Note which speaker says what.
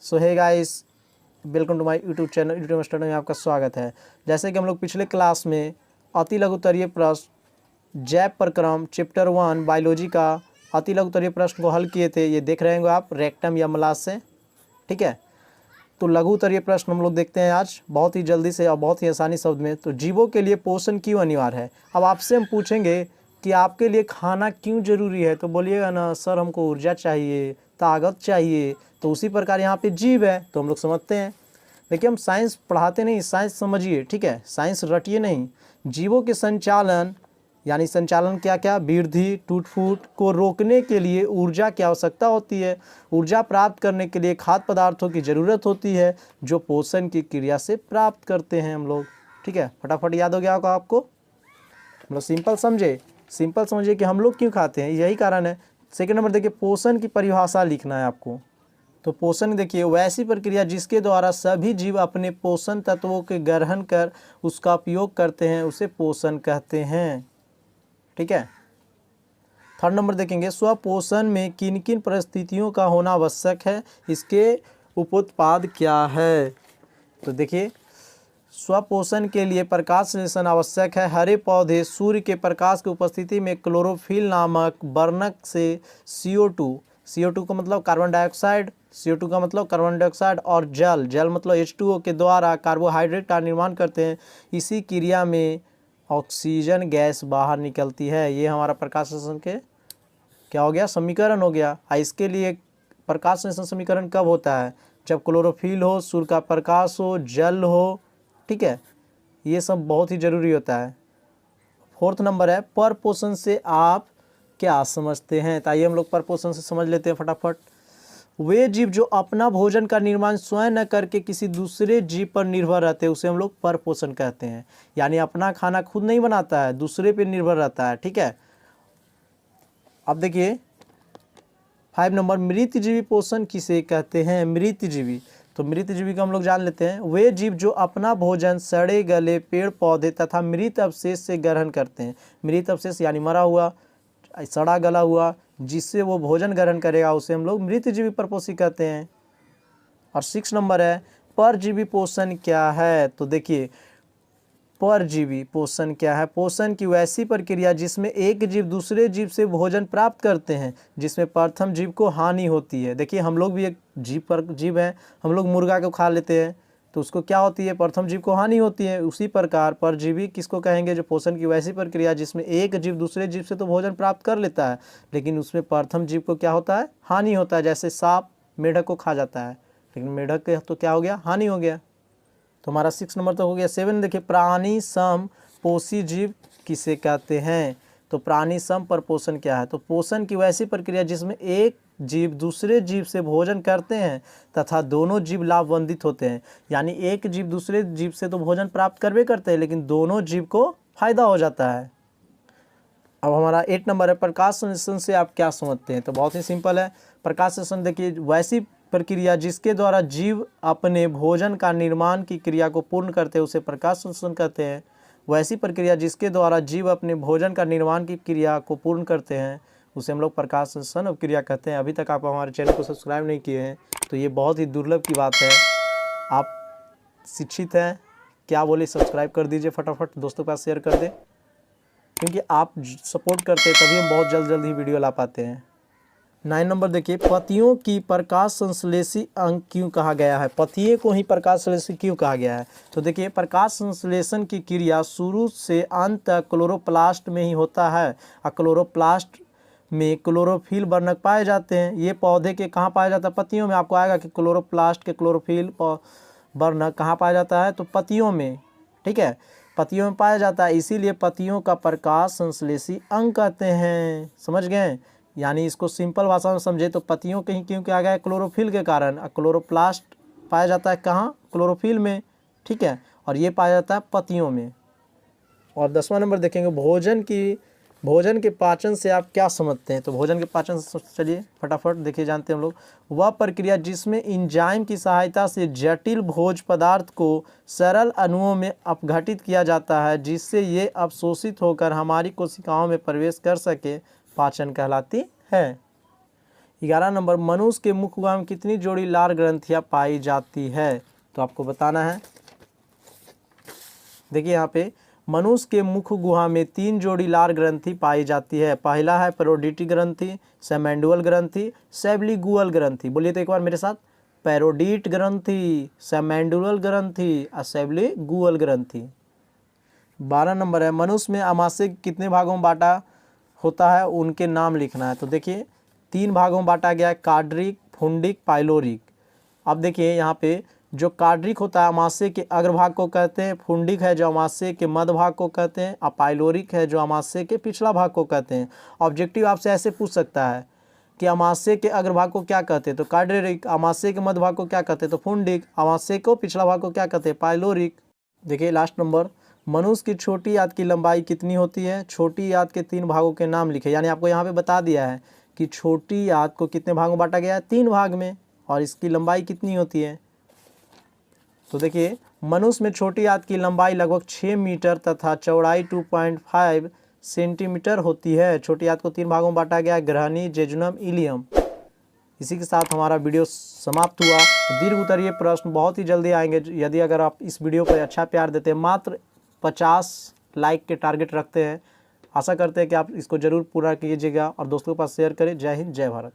Speaker 1: So hey guys, welcome to my YouTube channel. YouTube study में आपका स्वागत है। जैसे कि हम लोग पिछले क्लास में अति लघुत्तरीय प्रश्न जैव प्रक्रम चैप्टर 1 बायोलॉजी का अति लघुत्तरीय प्रश्न को हल किए थे। ये देख रहे होंगे आप रेक्टम या मलाश से, ठीक है। तो लघुत्तरीय प्रश्न हम लोग देखते हैं आज बहुत ही जल्दी से और बहुत ही आसानी शब्द में। तो जीवों के लिए पोषण क्यों अनिवार्य है। अब आपसे हम पूछेंगे कि आपके लिए खाना क्यों ज़रूरी है, तो बोलिएगा ना सर हमको ऊर्जा चाहिए, ताकत चाहिए। तो उसी प्रकार यहाँ पे जीव है तो हम लोग समझते हैं। देखिए हम साइंस पढ़ाते नहीं, साइंस समझिए, ठीक है, साइंस रटिए नहीं। जीवों के संचालन यानी संचालन क्या क्या, वृद्धि टूट फूट को रोकने के लिए ऊर्जा की आवश्यकता होती है। ऊर्जा प्राप्त करने के लिए खाद्य पदार्थों की ज़रूरत होती है जो पोषण की क्रिया से प्राप्त करते हैं हम लोग, ठीक है। फटाफट याद हो गया होगा आपको। हम लोग सिंपल समझिए कि हम लोग क्यों खाते हैं, यही कारण है। सेकेंड नंबर देखिए, पोषण की परिभाषा लिखना है आपको। तो पोषण देखिए वैसी प्रक्रिया जिसके द्वारा सभी जीव अपने पोषण तत्वों के ग्रहण कर उसका उपयोग करते हैं, उसे पोषण कहते हैं, ठीक है। थर्ड नंबर देखेंगे, स्वपोषण में किन किन परिस्थितियों का होना आवश्यक है, इसके उपोत्पाद क्या है। तो देखिए स्वपोषण के लिए प्रकाश संश्लेषण आवश्यक है। हरे पौधे सूर्य के प्रकाश की उपस्थिति में क्लोरोफिल नामक वर्णक से CO2 का मतलब कार्बन डाइऑक्साइड, CO2 का मतलब कार्बन डाइऑक्साइड और जल मतलब H2O के द्वारा कार्बोहाइड्रेट का निर्माण करते हैं। इसी क्रिया में ऑक्सीजन गैस बाहर निकलती है। ये हमारा प्रकाश संश्लेषण के क्या हो गया, समीकरण हो गया। इसके लिए प्रकाश संश्लेषण समीकरण कब होता है, जब क्लोरोफिल हो, सूर्य का प्रकाश हो, जल हो, ठीक है। ये सब बहुत ही ज़रूरी होता है। फोर्थ नंबर है, पर पोषण से आप क्या समझते हैं। तो आइए हम लोग पर पोषण से समझ लेते हैं फटाफट। वे जीव जो अपना भोजन का निर्माण स्वयं न करके किसी दूसरे जीव पर निर्भर रहते हैं, उसे हम लोग पर पोषण कहते हैं। यानी अपना खाना खुद नहीं बनाता है, दूसरे पे निर्भर रहता है, ठीक है। अब देखिए 5 नंबर, मृतजीवी पोषण किसे कहते हैं। मृतजीवी, तो मृतजीवी का हम लोग जान लेते हैं। वे जीव जो अपना भोजन सड़े गले पेड़ पौधे तथा मृत अवशेष से ग्रहण करते हैं। मृत अवशेष यानी मरा हुआ, सड़ा गला हुआ, जिससे वो भोजन ग्रहण करेगा, उसे हम लोग मृतजीवी परपोषी कहते हैं। और 6 नंबर है, परजीवी पोषण क्या है। तो देखिए परजीवी पोषण क्या है। पोषण की वैसी प्रक्रिया जिसमें एक जीव दूसरे जीव से भोजन प्राप्त करते हैं, जिसमें प्रथम जीव को हानि होती है। देखिए हम लोग भी एक जीव हैं, हम लोग मुर्गा को खा लेते हैं तो उसको क्या होती है, प्रथम जीव को हानि होती है। उसी प्रकार परजीवी किसको कहेंगे, जो पोषण की वैसी प्रक्रिया जिसमें एक जीव दूसरे जीव से तो भोजन प्राप्त कर लेता है, लेकिन उसमें प्रथम जीव को क्या होता है, हानि होता है। जैसे सांप मेढक को खा जाता है, लेकिन मेढक के तो क्या हो गया, हानि हो गया। तो हमारा 6 नंबर तो हो गया। 7 देखिए, प्राणी सम पोषी जीव किसे कहते हैं। तो प्राणी सम पर पोषण क्या है। तो पोषण की वैसी प्रक्रिया जिसमें एक जीव दूसरे जीव से भोजन करते हैं तथा दोनों जीव लाभान्वित होते हैं। यानी एक जीव दूसरे जीव से तो भोजन प्राप्त करवे करते हैं, लेकिन दोनों जीव को फायदा हो जाता है। अब हमारा 8 नंबर है, प्रकाश संश्लेषण से आप क्या समझते हैं। तो बहुत ही सिंपल है। प्रकाश संश्लेषण देखिए वैसी प्रक्रिया जिसके द्वारा जीव अपने भोजन का निर्माण की क्रिया को पूर्ण करते हैं, उसे प्रकाश संश्लेषण कहते हैं। वैसी प्रक्रिया जिसके द्वारा जीव अपने भोजन का निर्माण की क्रिया को पूर्ण करते हैं, उसे हम लोग प्रकाश संश्लेषण अपक्रिया कहते हैं। अभी तक आप हमारे चैनल को सब्सक्राइब नहीं किए हैं तो ये बहुत ही दुर्लभ की बात है। आप शिक्षित हैं, क्या बोले, सब्सक्राइब कर दीजिए फटाफट, दोस्तों के पास शेयर कर दें, क्योंकि आप सपोर्ट करते हैं तभी हम बहुत जल्द ही वीडियो ला पाते हैं। 9 नंबर देखिए, पतियों की प्रकाश संश्लेषी अंग क्यों कहा गया है। पतिये को ही प्रकाश संश्लेषी क्यों कहा गया है। तो देखिए प्रकाश संश्लेषण की क्रिया शुरू से अंत तक क्लोरोप्लास्ट में ही होता है। और क्लोरोप्लास्ट में क्लोरोफिल वर्णक पाए जाते हैं। ये पौधे के कहाँ पाया जाता है, पत्तियों में। आपको आएगा कि क्लोरोप्लास्ट के क्लोरोफिल वर्णक कहाँ पाया जाता है, तो पत्तियों में, ठीक है, पत्तियों में पाया जाता है। इसीलिए पत्तियों का प्रकाश संश्लेषी अंग कहते हैं, समझ गए। यानी इसको सिंपल भाषा में समझे तो पत्तियों कहीं क्यों क्या गया, क्लोरोफिल के कारण। क्लोरोप्लास्ट पाया जाता है कहाँ, क्लोरोफिल में, ठीक है, और ये पाया जाता है पत्तियों में। और 10वां नंबर देखेंगे, भोजन के पाचन से आप क्या समझते हैं। तो भोजन के पाचन से चलिए फटाफट देखिए, जानते हैं हम लोग, वह प्रक्रिया जिसमें एंजाइम की सहायता से जटिल भोज पदार्थ को सरल अणुओं में अपघटित किया जाता है, जिससे ये अवशोषित होकर हमारी कोशिकाओं में प्रवेश कर सके, पाचन कहलाती है। 11 नंबर, मनुष्य के मुख गुहा में कितनी जोड़ी लार ग्रंथियाँ पाई जाती है? तो आपको बताना है। देखिए यहाँ पे मनुष्य के मुख गुहा में 3 जोड़ी लार ग्रंथि पाई जाती है। पहला है पैरोडिटी ग्रंथि, सेमेंडुअल ग्रंथि, सैबलिगुअल ग्रंथि। बोलिए तो एक बार मेरे साथ, पैरोडिट ग्रंथि, सेमेंडुअल ग्रंथि और सैबलिगुअल ग्रंथि। 12 नंबर है, मनुष्य में आमाशय कितने भागों में बांटा होता है, उनके नाम लिखना है। तो देखिए 3 भागों में बांटा गया है, कार्डिक, फुंडिक, पाइलोरिक। अब देखिए यहाँ पे जो कार्डिक होता है आमाशय के अग्रभाग को कहते हैं, फुंडिक है जो आमाशय के मध्य भाग को कहते हैं, और पाइलोरिक है जो आमाशय के पिछला भाग को कहते हैं। ऑब्जेक्टिव आपसे ऐसे पूछ सकता है कि आमाशय के अग्रभाग को क्या कहते हैं, तो कार्डिक। आमाशय के मध्य भाग को क्या कहते हैं, तो फुंडिक। आमाशय को पिछला भाग को क्या कहते हैं, पाइलोरिक। देखिए लास्ट नंबर, मनुष्य की छोटी आंत की लंबाई कितनी होती है? छोटी आंत के 3 भागों के नाम लिखे। यानी आपको यहाँ पे बता दिया है कि छोटी आंत को कितने भागों में बांटा गया है, 3 भाग में, और इसकी लंबाई कितनी होती है? तो देखिए मनुष्य में छोटी आंत की लंबाई लगभग 6 मीटर तथा चौड़ाई 2.5 सेंटीमीटर होती है। छोटी आंत को 3 भागों में बांटा गया है, ग्रहणी, जेजुनम, इलियम। इसी के साथ हमारा वीडियो समाप्त हुआ। दीर्घ उत्तरीय प्रश्न बहुत ही जल्दी आएंगे। यदि अगर आप इस वीडियो को अच्छा प्यार देते हैं, मात्र 50 लाइक के टारगेट रखते हैं। आशा करते हैं कि आप इसको ज़रूर पूरा कीजिएगा और दोस्तों के पास शेयर करें। जय हिंद, जय भारत।